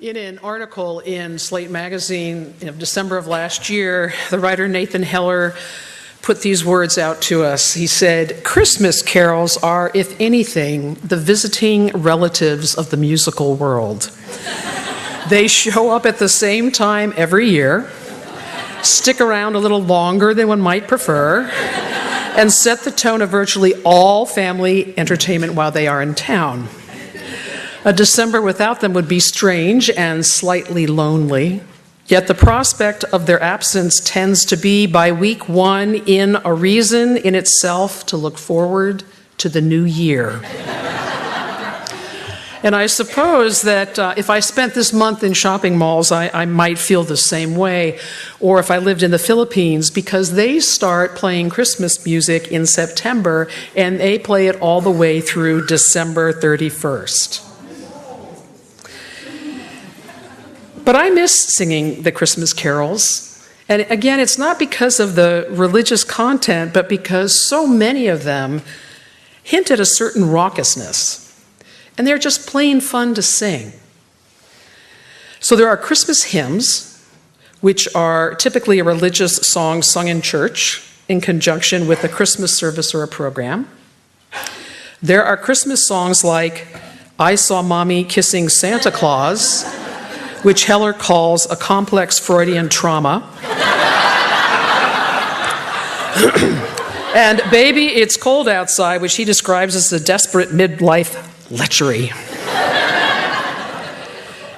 In an article in Slate magazine in December of last year, the writer Nathan Heller put these words out to us. He said, "Christmas carols are, if anything, the visiting relatives of the musical world. They show up at the same time every year, stick around a little longer than one might prefer, and set the tone of virtually all family entertainment while they are in town. A December without them would be strange and slightly lonely, yet the prospect of their absence tends to be, by week one, in a reason in itself to look forward to the new year." And I suppose that if I spent this month in shopping malls, I might feel the same way, or if I lived in the Philippines, because they start playing Christmas music in September, and they play it all the way through December 31st. But I miss singing the Christmas carols. And again, it's not because of the religious content, but because so many of them hint at a certain raucousness. And they're just plain fun to sing. So there are Christmas hymns, which are typically a religious song sung in church in conjunction with a Christmas service or a program. There are Christmas songs like "I Saw Mommy Kissing Santa Claus," which Heller calls a complex Freudian trauma. And "Baby, It's Cold Outside," which he describes as a desperate midlife lechery.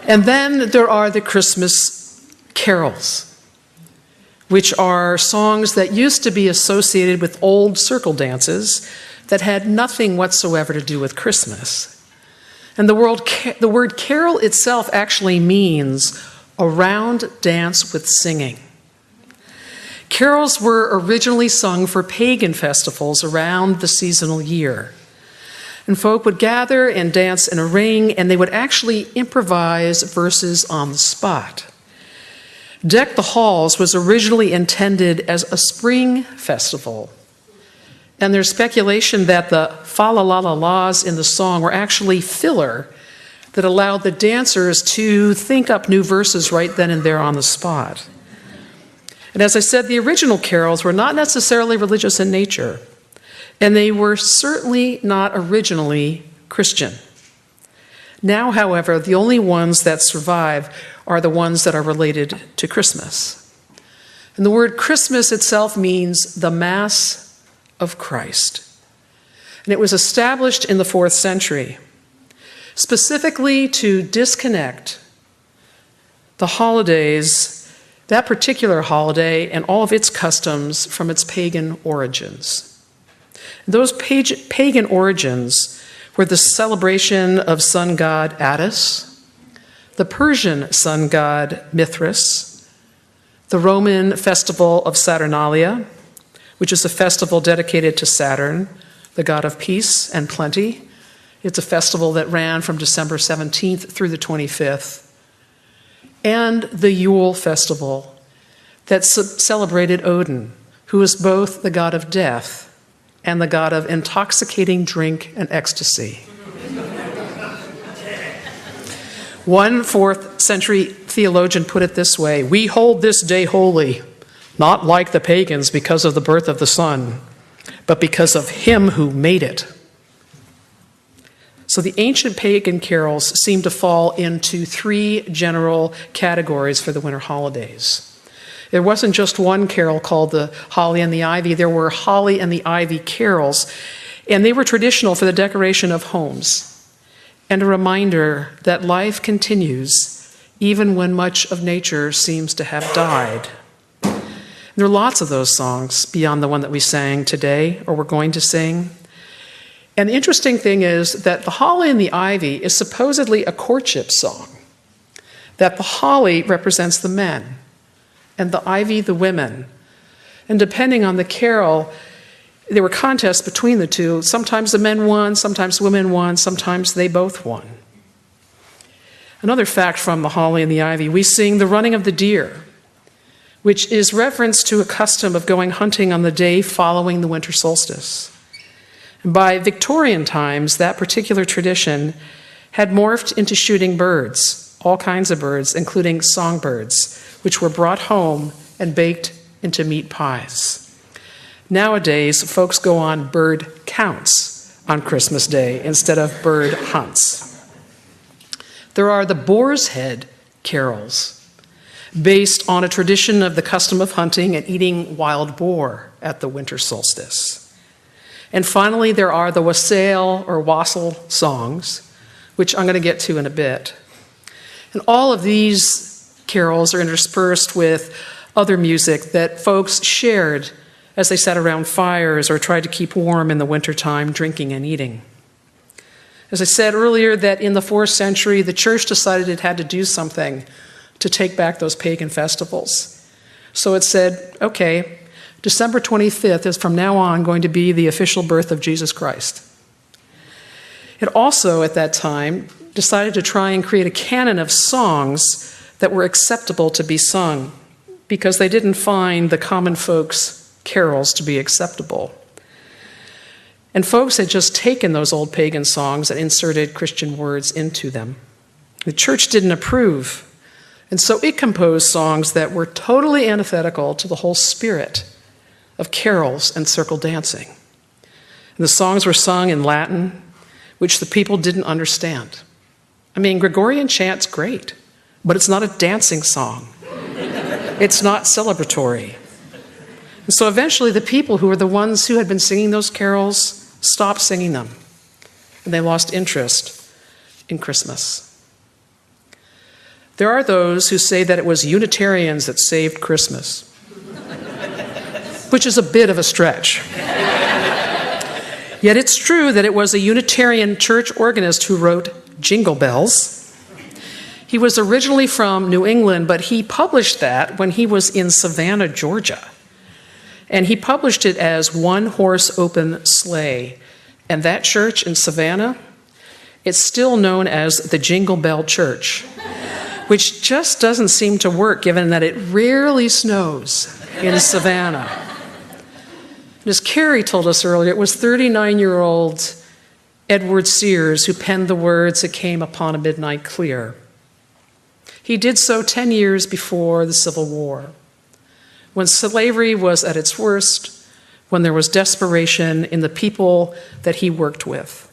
And then there are the Christmas carols, which are songs that used to be associated with old circle dances that had nothing whatsoever to do with Christmas. And the word carol itself actually means a round dance with singing. Carols were originally sung for pagan festivals around the seasonal year. And folk would gather and dance in a ring, and they would actually improvise verses on the spot. Deck the Halls was originally intended as a spring festival. And there's speculation that the fa-la-la-la-las in the song were actually filler that allowed the dancers to think up new verses right then and there on the spot. And as I said, the original carols were not necessarily religious in nature, and they were certainly not originally Christian. Now, however, the only ones that survive are the ones that are related to Christmas. And the word Christmas itself means the Mass of Christ. And it was established in the 4th century, specifically to disconnect the holidays, that particular holiday and all of its customs, from its pagan origins. Those pagan origins were the celebration of sun god Attis, the Persian sun god Mithras, the Roman festival of Saturnalia, which is a festival dedicated to Saturn, the god of peace and plenty. It's a festival that ran from December 17th through the 25th. And the Yule festival that celebrated Odin, who is both the god of death and the god of intoxicating drink and ecstasy. One 4th century theologian put it this way: "We hold this day holy, not like the pagans because of the birth of the sun, but because of him who made it." So the ancient pagan carols seem to fall into 3 general categories for the winter holidays. There wasn't just one carol called the Holly and the Ivy. There were Holly and the Ivy carols, and they were traditional for the decoration of homes and a reminder that life continues even when much of nature seems to have died. There are lots of those songs beyond the one that we sang today, or we're going to sing. And the interesting thing is that the Holly and the Ivy is supposedly a courtship song, that the holly represents the men and the ivy the women. And depending on the carol, there were contests between the two. Sometimes the men won, sometimes the women won, sometimes they both won. Another fact from the Holly and the Ivy: we sing "The Running of the Deer," which is reference to a custom of going hunting on the day following the winter solstice. And by Victorian times, that particular tradition had morphed into shooting birds. all kinds of birds, including songbirds, which were brought home and baked into meat pies. Nowadays, folks go on bird counts on Christmas Day instead of bird hunts. There are the Boar's Head carols, based on a tradition of the custom of hunting and eating wild boar at the winter solstice. And finally, there are the wassail or wassail songs, which I'm going to get to in a bit. And all of these carols are interspersed with other music that folks shared as they sat around fires or tried to keep warm in the wintertime, drinking and eating. As I said earlier, that in the 4th century, the church decided it had to do something to take back those pagan festivals. So it said, okay, December 25th is from now on going to be the official birth of Jesus Christ. It also, at that time, decided to try and create a canon of songs that were acceptable to be sung, because they didn't find the common folks' carols to be acceptable. And folks had just taken those old pagan songs and inserted Christian words into them. The church didn't approve, and so it composed songs that were totally antithetical to the whole spirit of carols and circle dancing. And the songs were sung in Latin, which the people didn't understand. I mean, Gregorian chant's great, but it's not a dancing song. It's not celebratory. And so eventually the people who were the ones who had been singing those carols stopped singing them, and they lost interest in Christmas. There are those who say that it was Unitarians that saved Christmas, which is a bit of a stretch. Yet it's true that it was a Unitarian church organist who wrote Jingle Bells. He was originally from New England, but he published that when he was in Savannah, Georgia. And he published it as One Horse Open Sleigh. And that church in Savannah, it's still known as the Jingle Bell Church, which just doesn't seem to work given that it rarely snows in Savannah. And as Carrie told us earlier, it was 39-year-old Edward Sears who penned the words, "It came upon a midnight clear." He did so 10 years before the Civil War, when slavery was at its worst, when there was desperation in the people that he worked with.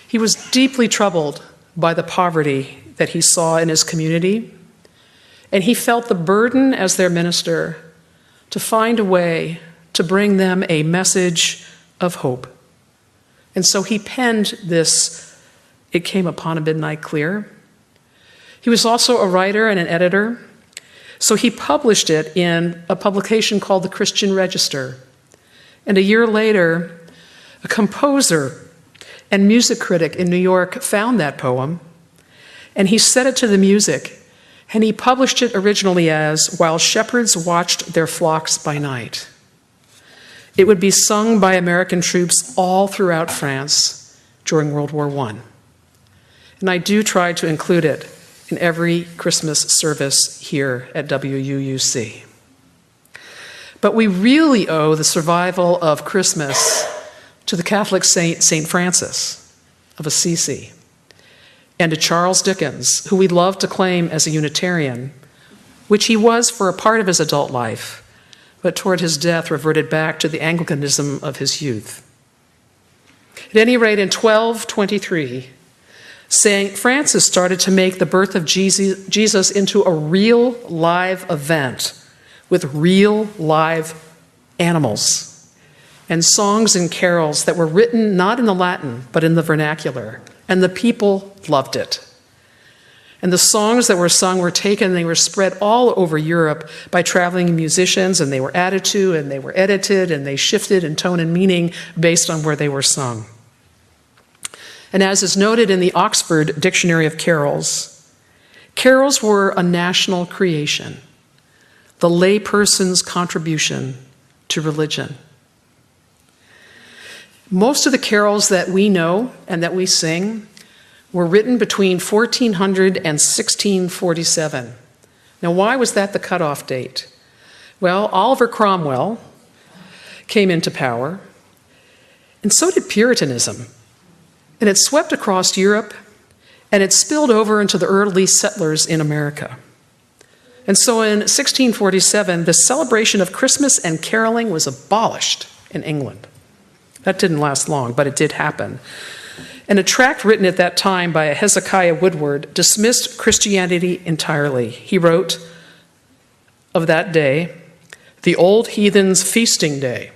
He was deeply troubled by the poverty that he saw in his community, and he felt the burden as their minister to find a way to bring them a message of hope. And so he penned this, "It came upon a midnight clear." He was also a writer and an editor. So he published it in a publication called the Christian Register. And a year later, a composer and music critic in New York found that poem, and he set it to the music, and he published it originally as "While Shepherds Watched Their Flocks by Night." It would be sung by American troops all throughout France during World War I. And I do try to include it in every Christmas service here at WUUC. But we really owe the survival of Christmas to the Catholic saint, St. Francis of Assisi, and to Charles Dickens, who we love to claim as a Unitarian, which he was for a part of his adult life, but toward his death reverted back to the Anglicanism of his youth. At any rate, in 1223, St. Francis started to make the birth of Jesus into a real live event with real live animals and songs and carols that were written not in the Latin but in the vernacular, and the people loved it. And the songs that were sung were taken and they were spread all over Europe by traveling musicians, and they were added to and they were edited and they shifted in tone and meaning based on where they were sung. And as is noted in the Oxford Dictionary of Carols, carols were a national creation, the layperson's contribution to religion. Most of the carols that we know and that we sing were written between 1400 and 1647. Now, why was that the cutoff date? Well, Oliver Cromwell came into power, and so did Puritanism. And it swept across Europe, and it spilled over into the early settlers in America. And so in 1647, the celebration of Christmas and caroling was abolished in England. That didn't last long, but it did happen. And a tract written at that time by a Hezekiah Woodward dismissed Christianity entirely. He wrote of that day, "The old heathens' feasting day,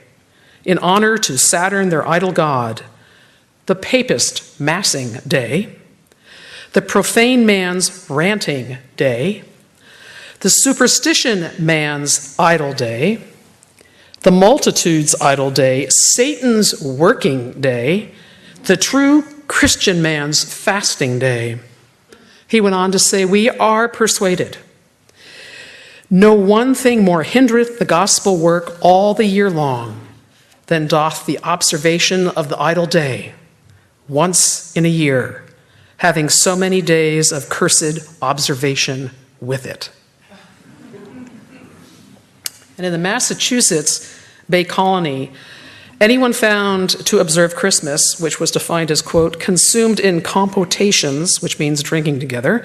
in honor to Saturn, their idol god, the papist massing day, the profane man's ranting day, the superstition man's idle day, the multitude's idle day, Satan's working day, the true Christian man's fasting day." He went on to say, "We are persuaded. No one thing more hindereth the gospel work all the year long than doth the observation of the idle day, once in a year, having so many days of cursed observation with it." And in the Massachusetts Bay Colony, anyone found to observe Christmas, which was defined as, quote, "consumed in compotations," which means drinking together,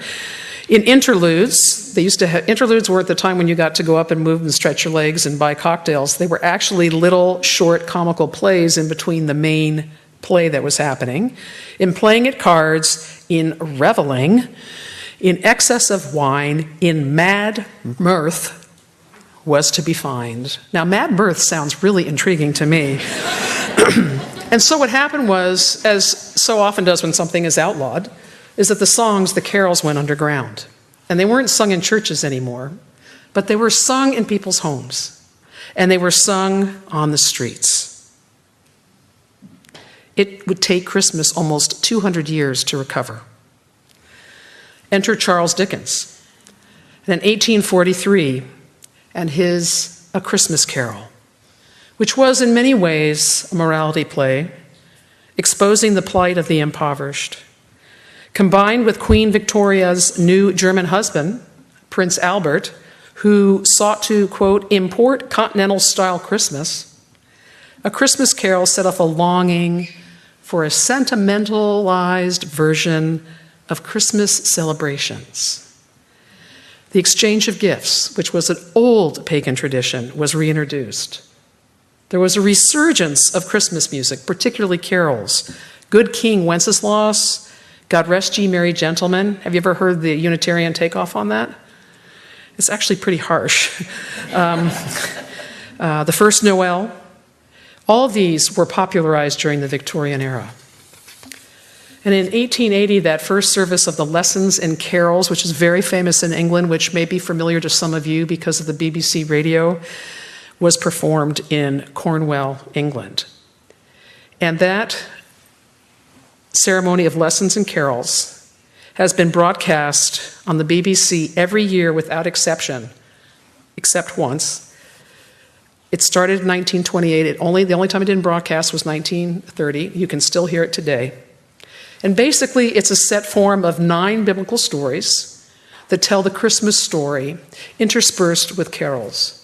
in interludes. They used to have, interludes weren't the time when you got to go up and move and stretch your legs and buy cocktails. They were actually little, short, comical plays in between the main play that was happening, in playing at cards, in reveling, in excess of wine, in mad mirth was to be found. Now, mad mirth sounds really intriguing to me. And so what happened was, as so often does when something is outlawed, is that the songs, the carols, went underground. And they weren't sung in churches anymore, but they were sung in people's homes. And they were sung on the streets. It would take Christmas almost 200 years to recover. Enter Charles Dickens. And in 1843, and his A Christmas Carol, which was in many ways a morality play, exposing the plight of the impoverished, combined with Queen Victoria's new German husband, Prince Albert, who sought to, quote, "import continental-style Christmas." A Christmas Carol set off a longing for a sentimentalized version of Christmas celebrations. The exchange of gifts, which was an old pagan tradition, was reintroduced. There was a resurgence of Christmas music, particularly carols. Good King Wenceslas, God Rest Ye Merry Gentlemen. Have you ever heard the Unitarian takeoff on that? It's actually pretty harsh. The First Noel. All of these were popularized during the Victorian era. And in 1880, that first service of the Lessons and Carols, which is very famous in England, which may be familiar to some of you because of the BBC radio, was performed in Cornwall, England. And that ceremony of Lessons and Carols has been broadcast on the BBC every year without exception, except once. It started in 1928. The only time it didn't broadcast was 1930. You can still hear it today. And basically, it's a set form of 9 biblical stories that tell the Christmas story, interspersed with carols.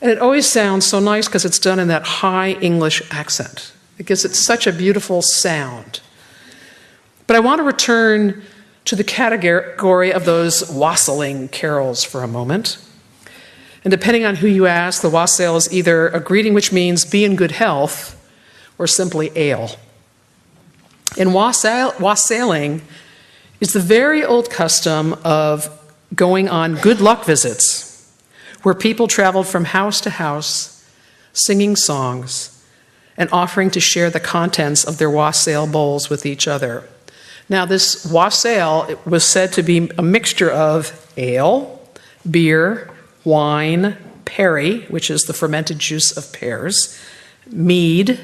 And it always sounds so nice because it's done in that high English accent. It gives it such a beautiful sound. But I want to return to the category of those wassailing carols for a moment. And depending on who you ask, the wassail is either a greeting which means be in good health or simply ale. And wassailing is the very old custom of going on good luck visits, where people traveled from house to house, singing songs, and offering to share the contents of their wassail bowls with each other. Now, this wassail was said to be a mixture of ale, beer, wine, perry, which is the fermented juice of pears, mead,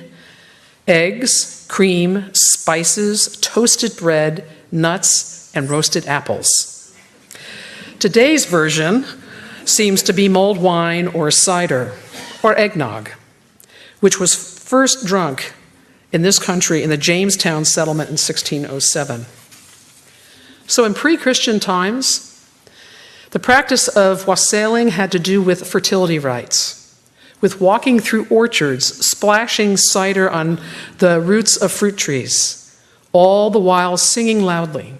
eggs, cream, spices, toasted bread, nuts, and roasted apples. Today's version seems to be mulled wine or cider or eggnog, which was first drunk in this country in the Jamestown settlement in 1607. So in pre-Christian times, the practice of wassailing had to do with fertility rites, with walking through orchards, splashing cider on the roots of fruit trees, all the while singing loudly,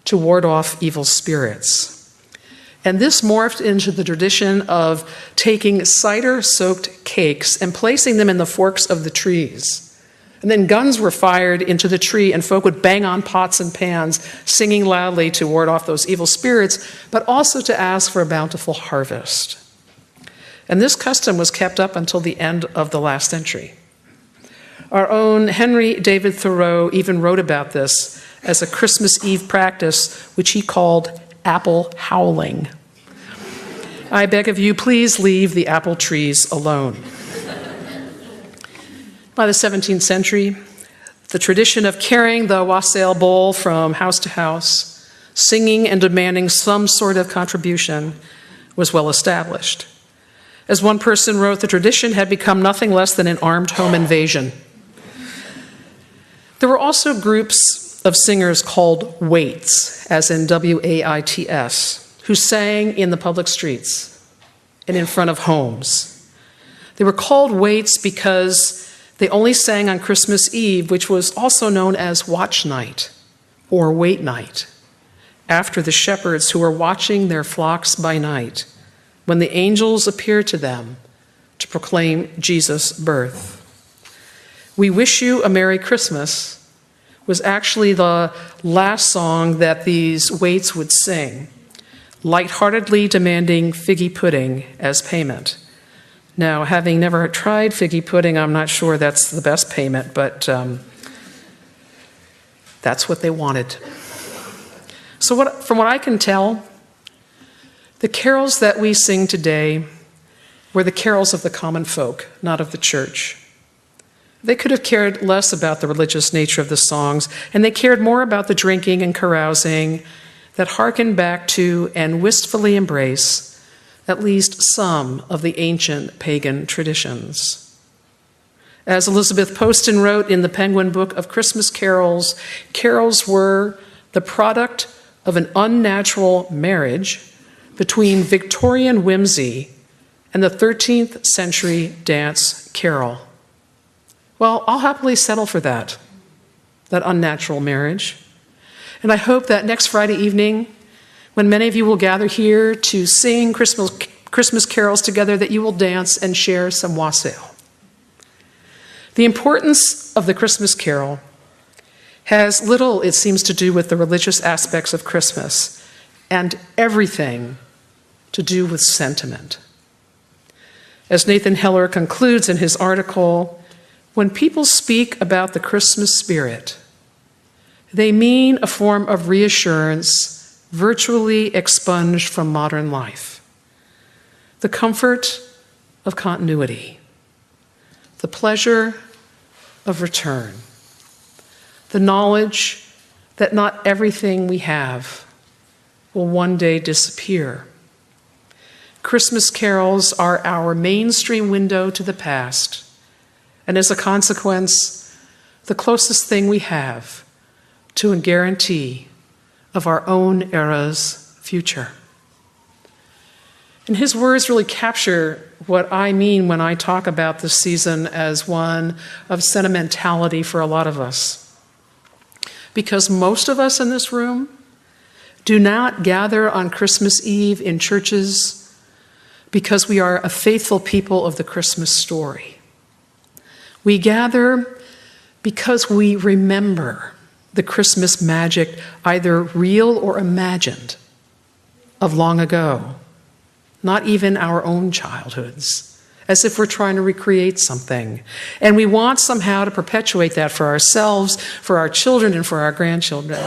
to ward off evil spirits. And this morphed into the tradition of taking cider-soaked cakes and placing them in the forks of the trees. And then guns were fired into the tree, and folk would bang on pots and pans, singing loudly to ward off those evil spirits, but also to ask for a bountiful harvest. And this custom was kept up until the end of the last century. Our own Henry David Thoreau even wrote about this as a Christmas Eve practice, which he called apple howling. I beg of you, please leave the apple trees alone. By the 17th century, the tradition of carrying the wassail bowl from house to house, singing and demanding some sort of contribution, was well established. As one person wrote, the tradition had become nothing less than an armed home invasion. There were also groups of singers called waits, as in W-A-I-T-S, who sang in the public streets and in front of homes. They were called waits because they only sang on Christmas Eve, which was also known as watch night or wait night, after the shepherds who were watching their flocks by night, when the angels appeared to them to proclaim Jesus' birth. We Wish You a Merry Christmas was actually the last song that these waits would sing, lightheartedly demanding figgy pudding as payment. Now, having never tried figgy pudding, I'm not sure that's the best payment, but that's what they wanted. So from what I can tell, the carols that we sing today were the carols of the common folk, not of the church. They could have cared less about the religious nature of the songs, and they cared more about the drinking and carousing that hearken back to and wistfully embrace at least some of the ancient pagan traditions. As Elizabeth Poston wrote in the Penguin Book of Christmas Carols, carols were the product of an unnatural marriage between Victorian whimsy and the 13th century dance carol. Well, I'll happily settle for that unnatural marriage. And I hope that next Friday evening, when many of you will gather here to sing Christmas carols together, that you will dance and share some wassail. The importance of the Christmas carol has little, it seems, to do with the religious aspects of Christmas and everything to do with sentiment. As Nathan Heller concludes in his article, when people speak about the Christmas spirit, they mean a form of reassurance virtually expunged from modern life, the comfort of continuity, the pleasure of return, the knowledge that not everything we have will one day disappear. Christmas carols are our mainstream window to the past, and as a consequence, the closest thing we have to a guarantee of our own era's future. And his words really capture what I mean when I talk about this season as one of sentimentality for a lot of us. Because most of us in this room do not gather on Christmas Eve in churches because we are a faithful people of the Christmas story. We gather because we remember the Christmas magic, either real or imagined, of long ago, not even our own childhoods, as if we're trying to recreate something. And we want somehow to perpetuate that for ourselves, for our children, and for our grandchildren.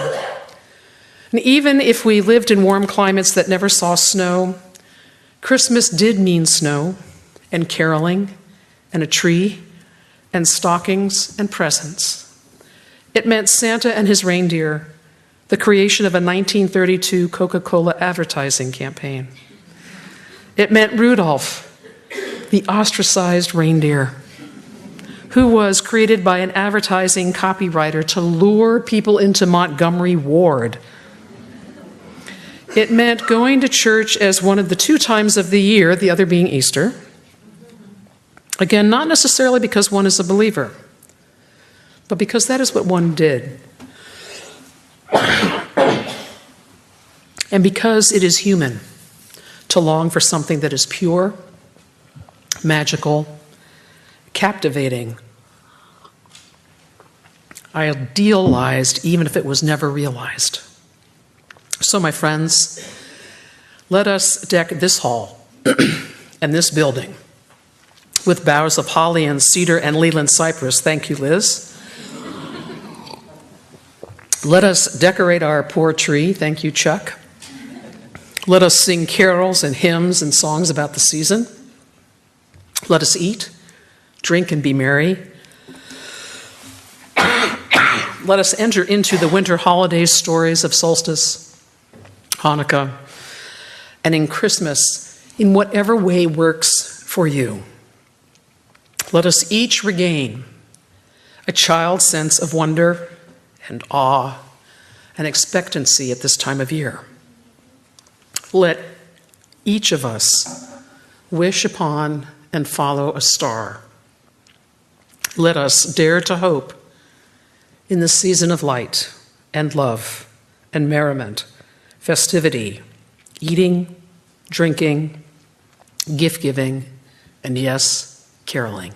And even if we lived in warm climates that never saw snow, Christmas did mean snow and caroling and a tree and stockings and presents. It meant Santa and his reindeer, the creation of a 1932 Coca-Cola advertising campaign. It meant Rudolph, the ostracized reindeer, who was created by an advertising copywriter to lure people into Montgomery Ward. It meant going to church as one of the 2 times of the year, the other being Easter. Again, not necessarily because one is a believer, but because that is what one did. And because it is human to long for something that is pure, magical, captivating, idealized, even if it was never realized. So, my friends, let us deck this hall and this building with boughs of holly and cedar and Leland cypress. Thank you, Liz. Let us decorate our poor tree. Thank you, Chuck. Let us sing carols and hymns and songs about the season. Let us eat, drink, and be merry. Let us enter into the winter holiday stories of solstice, Hanukkah, and in Christmas in whatever way works for you. Let us each regain a child's sense of wonder and awe and expectancy at this time of year. Let each of us wish upon and follow a star. Let us dare to hope in the season of light and love and merriment, festivity, eating, drinking, gift-giving, and yes, caroling.